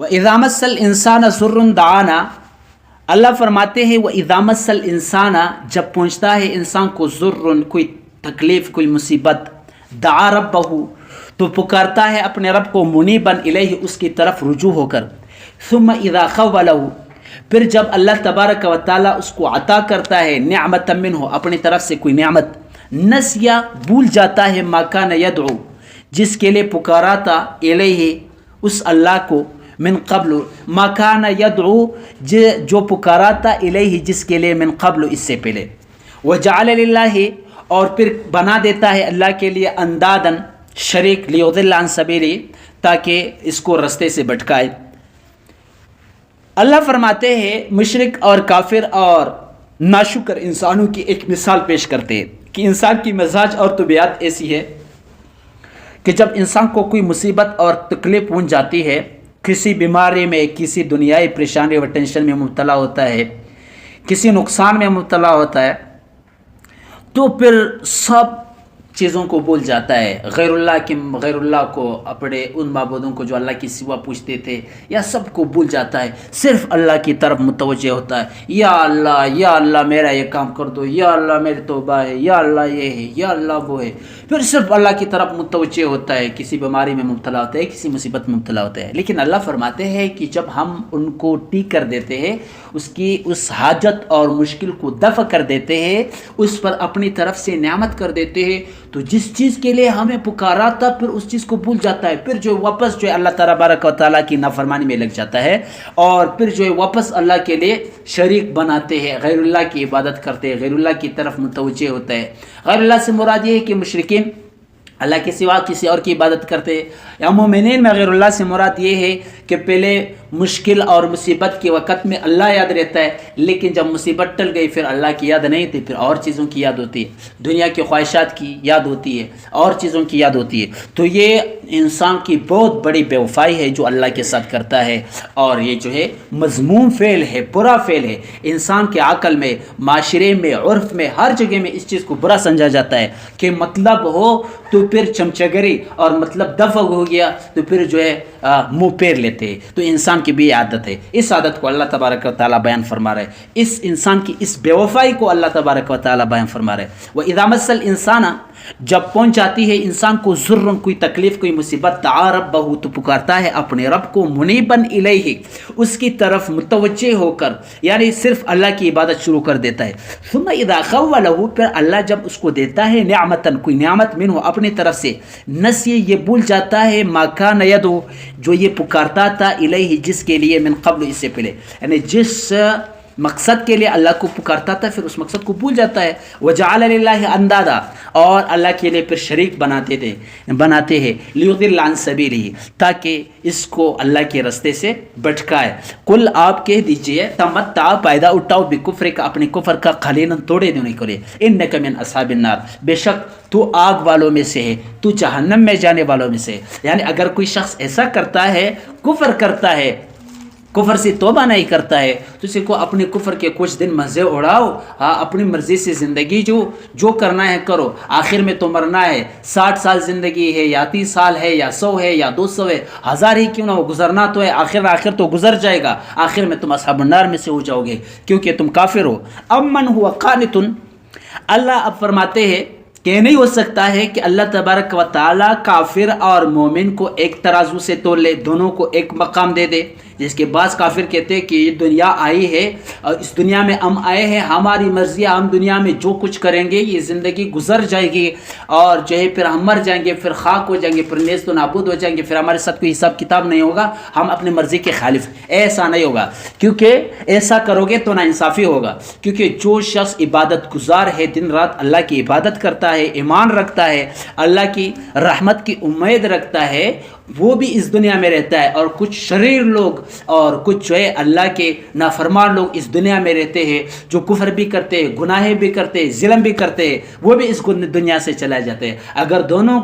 وَإِذَا مَسَّ الْإِنسَانَ ضُرٌّ دَعَانَا، اللہ فرماتے ہیں وَإِذَا مَسَّ الْإِنسَانَ، جب پہنچتا ہے انسان کو ضرٌ، کوئی تکلیف، کوئی مصیبت، دعا ربہ، تو پکارتا ہے اپنے رب کو، منیباً الیہ، اس کی طرف رجوع ہو کر، ثم اذا خولہ، پھر جب اللہ تبارک و تعالیٰ اس کو عطا کرتا ہے نعمت منہ، اپنی طرف سے کوئی نعمت، نسیا، بھول جاتا ہے، ما کان یدعو، جس کے لیے پکارا تھا، الیہ، اس اللہ کو، من قبل، ما کان یدعو، جو پکارا تھا، الیہ، جس کے لیے، من قبل، اس سے پہلے، وجعل للہ، اور پھر بنا دیتا ہے اللہ کے لیے، اندادن، شریک، لیضل عن سبیلی، تاکہ اس کو رستے سے بھٹکائے۔ اللہ فرماتے ہیں مشرک اور کافر اور ناشکر انسانوں کی ایک مثال پیش کرتے ہیں کہ انسان کی مزاج اور طبیعت ایسی ہے کہ جب انسان کو کوئی مصیبت اور تکلیف پہنچ جاتی ہے، کسی بیماری میں، کسی دنیائی پریشانی و ٹینشن میں مبتلا ہوتا ہے، کسی نقصان میں مبتلا ہوتا ہے، تو پھر سب چیزوں کو بھول جاتا ہے، غیر اللہ کو، اپنے ان معبودوں کو جو اللہ کی سوا پوچھتے تھے، یا سب کو بھول جاتا ہے، صرف اللہ کی طرف متوجہ ہوتا ہے، یا اللہ میرا یہ کام کر دو، یا اللہ میری توبہ ہے، یا اللہ یہ ہے، یا اللہ وہ ہے، پھر صرف اللہ کی طرف متوجہ ہوتا ہے، کسی بیماری میں مبتلا ہوتا ہے، کسی مصیبت میں مبتلا ہوتا ہے۔ لیکن اللہ فرماتے ہیں کہ جب ہم ان کو ٹھیک کر دیتے ہیں، اس حاجت اور مشکل کو دفع کر دیتے ہیں، اس پر اپنی طرف سے نعمت کر دیتے ہیں، تو جس چیز کے لیے ہمیں پکارا تھا، پھر اس چیز کو بھول جاتا ہے، پھر جو واپس جو اللہ تبارک و تعالیٰ کی نافرمانی میں لگ جاتا ہے، اور پھر جو واپس اللہ کے لیے شریک بناتے ہیں، غیر اللہ کی عبادت کرتے ہیں، غیر اللہ کی طرف متوجہ ہوتا ہے۔ غیر اللہ سے مراد یہ ہے کہ مشرکین اللہ کے سوا کسی اور کی عبادت کرتے ہیں، یا مومنین میں غیر اللہ سے مراد یہ ہے کہ پہلے مشکل اور مصیبت کے وقت میں اللہ یاد رہتا ہے، لیکن جب مصیبت ٹل گئی پھر اللہ کی یاد نہیں تھی، پھر اور چیزوں کی یاد ہوتی ہے، دنیا کی خواہشات کی یاد ہوتی ہے، اور چیزوں کی یاد ہوتی ہے۔ تو یہ انسان کی بہت بڑی بے وفائی ہے جو اللہ کے ساتھ کرتا ہے، اور یہ جو ہے مذموم فعل ہے، برا فعل ہے۔ انسان کے عقل میں، معاشرے میں، عرف میں، ہر جگہ میں اس چیز کو برا سمجھا جاتا ہے کہ مطلب ہو تو پھر چمچگری، اور مطلب دفع ہو گیا تو پھر جو ہے منہ پیر لیتے ہیں۔ تو انسان کی بھی عادت ہے، اس عادت کو اللہ تبارک و تعالیٰ بیان فرما رہے ہیں، اس انسان کی اس بے وفائی کو اللہ تبارک و تعالیٰ بیان فرما رہے ہیں۔ وَإِذَا مَسَّ الْإِنسَانَ، جب پہنچ جاتی ہے انسان کو ضرر، کوئی تکلیف، کوئی مصیبت، دعا ربہ، تو پکارتا ہے اپنے رب کو، منیباً الیہ، اس کی طرف متوجہ ہو کر، یعنی صرف اللہ کی عبادت شروع کر دیتا ہے۔ ثم اذا خولہ، پھر اللہ جب اس کو دیتا ہے نعمتاً، کوئی نعمت منہ، اپنی طرف سے، نسی، یہ بھول جاتا ہے، ما کان یدعو، جو یہ پکارتا تھا، الیہ، جس کے لیے، من قبل، اس سے پہلے، یعنی جس مقصد کے لیے اللہ کو پکارتا تھا، پھر اس مقصد کو بھول جاتا ہے۔ وجعل للہ اندادا، اور اللہ کے لیے پھر شریک بناتے ہیں، لیضل عن سبیلہ، تاکہ اس کو اللہ کے رستے سے بھٹکائے۔ قل، آپ کہہ دیجئے، تمتع، فائدہ اٹھاؤ، بکفر کا، اپنے کفر کا، قلیلا، تھوڑے دنوں کے لیے، انک من اصحاب النار، بے شک تو آگ والوں میں سے ہے، تو جہنم میں جانے والوں میں سے ہے۔ یعنی اگر کوئی شخص ایسا کرتا ہے، کفر کرتا ہے، کفر سے توبہ نہیں کرتا ہے، تو اسے کو اپنے کفر کے کچھ دن مزے اڑاؤ، اپنی مرضی سے زندگی جو کرنا ہے کرو، آخر میں تو مرنا ہے۔ 60 سال زندگی ہے، یا 30 سال ہے، یا 100 ہے، یا 200 ہے، 1000 ہی کیوں نہ ہو، گزرنا تو ہے، آخر تو گزر جائے گا، آخر میں تم اصحاب النار میں سے ہو جاؤ گے، کیونکہ تم کافر ہو۔ امن ہوا قانت، اللہ اب فرماتے ہیں کہ نہیں ہو سکتا ہے کہ اللہ تبارک و تعالیٰ کافر اور مومن کو ایک ترازو سے تول لے، دونوں کو ایک مقام دے دے، جس کے بعض کافر کہتے ہیں کہ یہ دنیا آئی ہے اور اس دنیا میں ہم آئے ہیں، ہماری مرضی، ہم دنیا میں جو کچھ کریں گے، یہ زندگی گزر جائے گی، اور جو ہے پھر ہم مر جائیں گے، پھر خاک ہو جائیں گے، پھر نیست و نابود ہو جائیں گے، پھر ہمارے ساتھ کوئی حساب کتاب نہیں ہوگا، ہم اپنی مرضی کے خالف۔ ایسا نہیں ہوگا، کیونکہ ایسا کرو گے تو ناانصافی ہوگا، کیونکہ جو شخص عبادت گزار ہے، دن رات اللہ کی عبادت کرتا ہے، ایمان رکھتا ہے، اللہ کی رحمت کی امید رکھتا ہے، وہ بھی اس دنیا میں رہتا ہے، اور کچھ شریر لوگ اور کچھ جو ہے اللہ کے نافرمان لوگ اس دنیا میں رہتے ہیں، جو کفر بھی کرتے ہیں، گناہیں بھی کرتے ہیں، ظلم بھی کرتے ہیں، وہ بھی اس دنیا سے چلے جاتے ہیں۔ اگر دونوں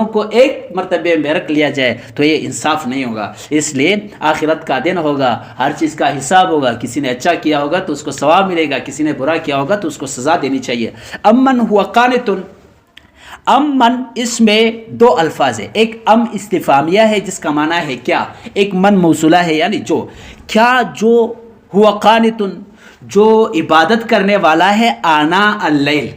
کو ایک مرتبے میں رکھ لیا جائے تو یہ انصاف نہیں ہوگا، اس لیے آخرت کا دن ہوگا، ہر چیز کا حساب ہوگا، کسی نے اچھا کیا ہوگا تو اس کو ثواب ملے گا، کسی نے برا کیا ہوگا تو اس کو سزا دینی چاہیے۔ امن ہوا قانت، من اس میں دو الفاظ ہے، ایک ام استفامیہ ہے جس کا معنی ہے کیا، ایک من موصولہ ہے یعنی جو، کیا جو ہوا قانتن جو عبادت کرنے والا ہے آنا اللیل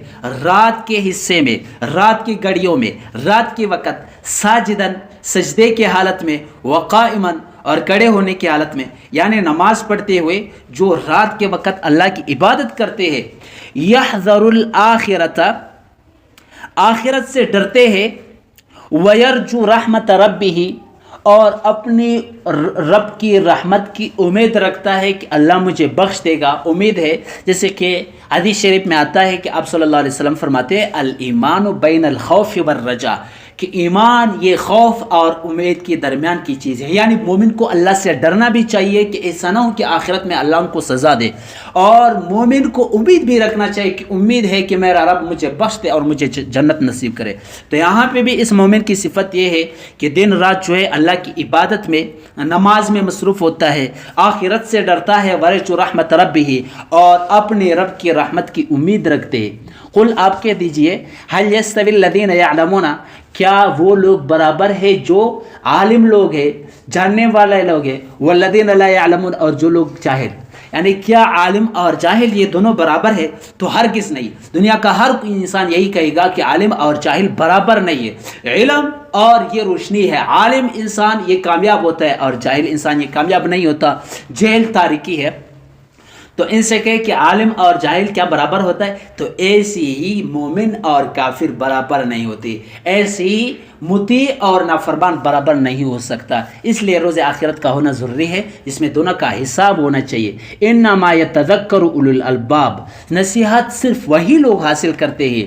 رات کے حصے میں، رات کی گھڑیوں میں، رات کے وقت، ساجدن سجدے کی حالت میں، وقائمن اور کھڑے ہونے کی حالت میں، یعنی نماز پڑھتے ہوئے جو رات کے وقت اللہ کی عبادت کرتے ہیں، یحذر الآخرۃ آخرت سے ڈرتے ہیں، ویرجو رحمت ربہ اور اپنی رب کی رحمت کی امید رکھتا ہے کہ اللہ مجھے بخش دے گا، امید ہے، جیسے کہ حدیث شریف میں آتا ہے کہ آپ صلی اللہ علیہ وسلم فرماتے ہیں الایمان بین الخوف والرجاء، کہ ایمان یہ خوف اور امید کے درمیان کی چیز ہے، یعنی مومن کو اللہ سے ڈرنا بھی چاہیے کہ ایسا نہ ہو کہ آخرت میں اللہ ان کو سزا دے، اور مومن کو امید بھی رکھنا چاہیے کہ امید ہے کہ میرا رب مجھے بخش دے اور مجھے جنت نصیب کرے۔ تو یہاں پہ بھی اس مومن کی صفت یہ ہے کہ دن رات جو ہے اللہ کی عبادت میں، نماز میں مصروف ہوتا ہے، آخرت سے ڈرتا ہے، ورجو رحمت ربہ اور اپنے رب کی رحمت کی امید رکھتے ہیں۔ قل آپ کہہ دیجئے هل يستوي الذين يعلمون، کیا وہ لوگ برابر ہے جو عالم لوگ ہیں، جاننے والے لوگ ہیں، والذین لا يعلمون اور جو لوگ جاہل، یعنی کیا عالم اور جاہل یہ دونوں برابر ہے؟ تو ہرگز نہیں۔ دنیا کا ہر کوئی انسان یہی کہے گا کہ عالم اور جاہل برابر نہیں ہے۔ علم اور یہ روشنی ہے، عالم انسان یہ کامیاب ہوتا ہے اور جاہل انسان یہ کامیاب نہیں ہوتا، جہل تاریکی ہے۔ تو ان سے کہے کہ عالم اور جاہل کیا برابر ہوتا ہے؟ تو ایسی ہی مومن اور کافر برابر نہیں ہوتی، ایسی ہی مطیع اور نافرمان برابر نہیں ہو سکتا۔ اس لیے روز آخرت کا ہونا ضروری ہے، جس میں دونوں کا حساب ہونا چاہیے۔ انما یتذکر اولو الالباب، نصیحت صرف وہی لوگ حاصل کرتے ہیں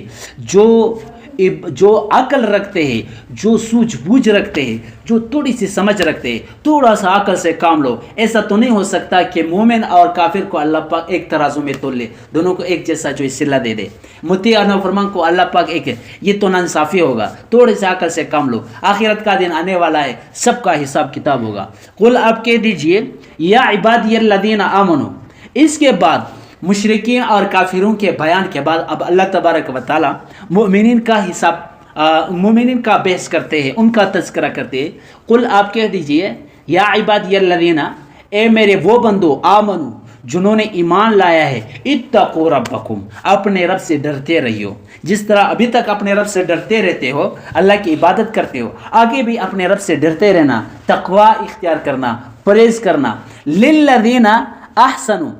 جو عقل رکھتے ہیں، جو سوجھ بوجھ رکھتے ہیں، جو تھوڑی سی سمجھ رکھتے ہیں، تھوڑا سا عقل سے کام لو۔ ایسا تو نہیں ہو سکتا کہ مومن اور کافر کو اللہ پاک ایک ترازو میں تول لے، دونوں کو ایک جیسا جو صلہ دے دے، مطیع اور نافرمان کو اللہ پاک ایک ہے، یہ تو ناانصافی ہوگا۔ تھوڑے سے عقل سے کام لو، آخرت کا دن آنے والا ہے، سب کا حساب کتاب ہوگا۔ قل آپ کہہ دیجئے یا عبادی الذین آمنوا، اس کے بعد مشرکین اور کافروں کے بیان کے بعد اب اللہ تبارک و تعالی مومنین کا حساب، مومنین کا بحث کرتے ہیں، ان کا تذکرہ کرتے ہیں۔ قل آپ کہہ دیجئے یا عبادی الذین، اے میرے وہ بندو، آمنو جنہوں نے ایمان لایا ہے، اتقوا ربکم، اپنے رب سے ڈرتے رہیو، جس طرح ابھی تک اپنے رب سے ڈرتے رہتے ہو، اللہ کی عبادت کرتے ہو، آگے بھی اپنے رب سے ڈرتے رہنا، تقوی اختیار کرنا، پرہیز کرنا۔ للذین احسنوا،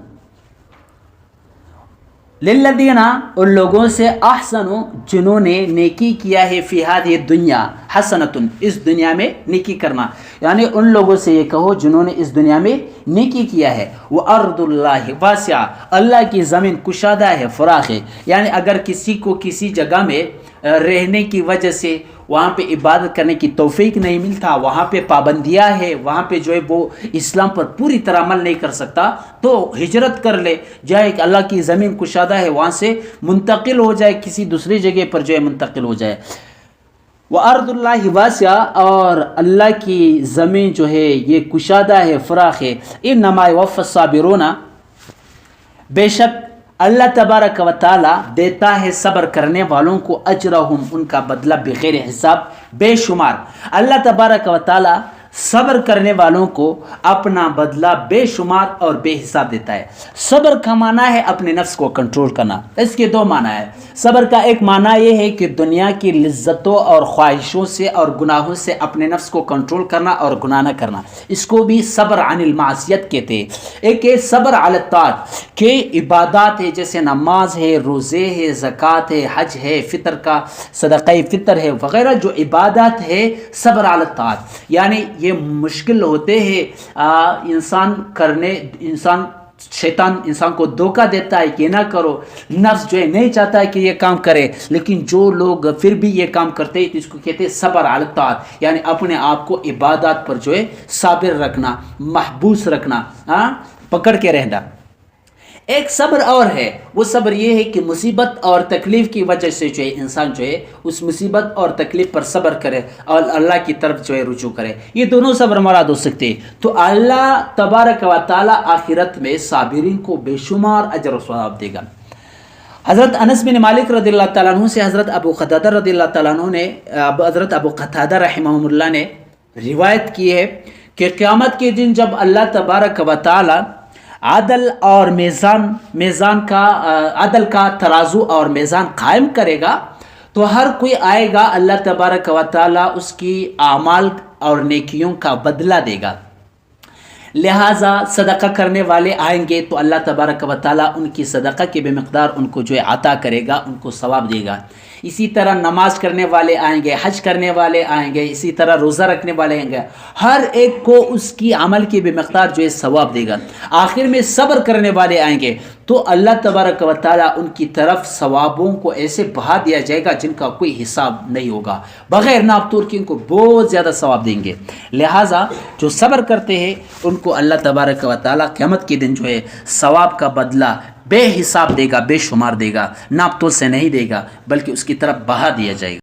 للذین ان لوگوں سے، احسنوا جنہوں نے نیکی کیا ہے، فی ہذہ الدنیا حسنۃ، اس دنیا میں نیکی کرنا، یعنی ان لوگوں سے یہ کہو جنہوں نے اس دنیا میں نیکی کیا ہے۔ وارض اللہ واسعہ، اللہ کی زمین کشادہ ہے، فراخ ہے، یعنی اگر کسی کو کسی جگہ میں رہنے کی وجہ سے وہاں پہ عبادت کرنے کی توفیق نہیں ملتا، وہاں پہ پابندیاں ہے، وہاں پہ جو ہے وہ اسلام پر پوری طرح عمل نہیں کر سکتا، تو ہجرت کر لے، جائے کہ اللہ کی زمین کشادہ ہے، وہاں سے منتقل ہو جائے، کسی دوسری جگہ پر جو ہے منتقل ہو جائے۔ وَأَرْضُ اللَّهِ وَاسِعَةٌ، اور اللہ کی زمین جو ہے یہ کشادہ ہے، فراخ ہے۔ إِنَّمَا يُوَفَّى الصَّابِرُونَ، بے شک اللہ تبارک و تعالی دیتا ہے صبر کرنے والوں کو اجرہم، ان کا بدلہ بغیر حساب، بے شمار۔ اللہ تبارک و تعالی صبر کرنے والوں کو اپنا بدلہ بے شمار اور بے حساب دیتا ہے۔ صبر کا معنی ہے اپنے نفس کو کنٹرول کرنا، اس کے دو معنی ہے۔ صبر کا ایک معنی یہ ہے کہ دنیا کی لذتوں اور خواہشوں سے اور گناہوں سے اپنے نفس کو کنٹرول کرنا اور گناہ نہ کرنا، اس کو بھی صبر عن المعصیت کہتے ہیں۔ ایک ہے صبر علی الطاعات، کہ عبادات ہے جیسے نماز ہے، روزے ہے، زکوٰۃ ہے، حج ہے، فطر کا صدقہ فطر ہے وغیرہ، جو عبادات ہے صبر علی الطاعات، یعنی یہ مشکل ہوتے ہیں انسان کرنے، شیطان انسان کو دھوکہ دیتا ہے کہ یہ نہ کرو، نفس جو ہے نہیں چاہتا ہے کہ یہ کام کرے، لیکن جو لوگ پھر بھی یہ کام کرتے ہیں تو اس کو کہتے ہیں صبر علی الطاعات، یعنی اپنے آپ کو عبادات پر جو ہے صابر رکھنا، محبوس رکھنا، پکڑ کے رہنا۔ ایک صبر اور ہے، وہ صبر یہ ہے کہ مصیبت اور تکلیف کی وجہ سے جو ہے انسان جو ہے اس مصیبت اور تکلیف پر صبر کرے اور اللہ کی طرف جو ہے رجوع کرے، یہ دونوں صبر مراد ہو سکتے ہیں۔ تو اللہ تبارک و تعالی آخرت میں صابرین کو بے شمار اجر و ثواب دے گا۔ حضرت انس بن مالک رضی اللہ تعالیٰ عنہ سے حضرت ابو قتادہ رضی اللہ تعالیٰ عنہ نے حضرت ابو قتادہ رحمہ اللہ نے روایت کی ہے کہ قیامت کے دن جب اللہ تبارک و تعالی عدل اور میزان کا عدل کا ترازو اور میزان قائم کرے گا تو ہر کوئی آئے گا، اللہ تبارک و تعالی اس کی اعمال اور نیکیوں کا بدلہ دے گا۔ لہٰذا صدقہ کرنے والے آئیں گے تو اللہ تبارک و تعالیٰ ان کی صدقہ کے بے مقدار ان کو جو ہے عطا کرے گا، ان کو ثواب دے گا۔ اسی طرح نماز کرنے والے آئیں گے، حج کرنے والے آئیں گے، اسی طرح روزہ رکھنے والے آئیں گے، ہر ایک کو اس کی عمل کی بے مقدار جو ہے ثواب دے گا۔ آخر میں صبر کرنے والے آئیں گے تو اللہ تبارک و تعالیٰ ان کی طرف ثوابوں کو ایسے بہا دیا جائے گا جن کا کوئی حساب نہیں ہوگا، بغیر ناپ توڑ کے ان کو بہت زیادہ ثواب دیں گے۔ لہٰذا جو صبر کرتے ہیں ان کو اللہ تبارک و تعالیٰ قیامت کے دن جو ہے ثواب کا بدلہ بے حساب دے گا، بے شمار دے گا، ناپ تول سے نہیں دے گا بلکہ اس کی طرف بہا دیا جائے گا۔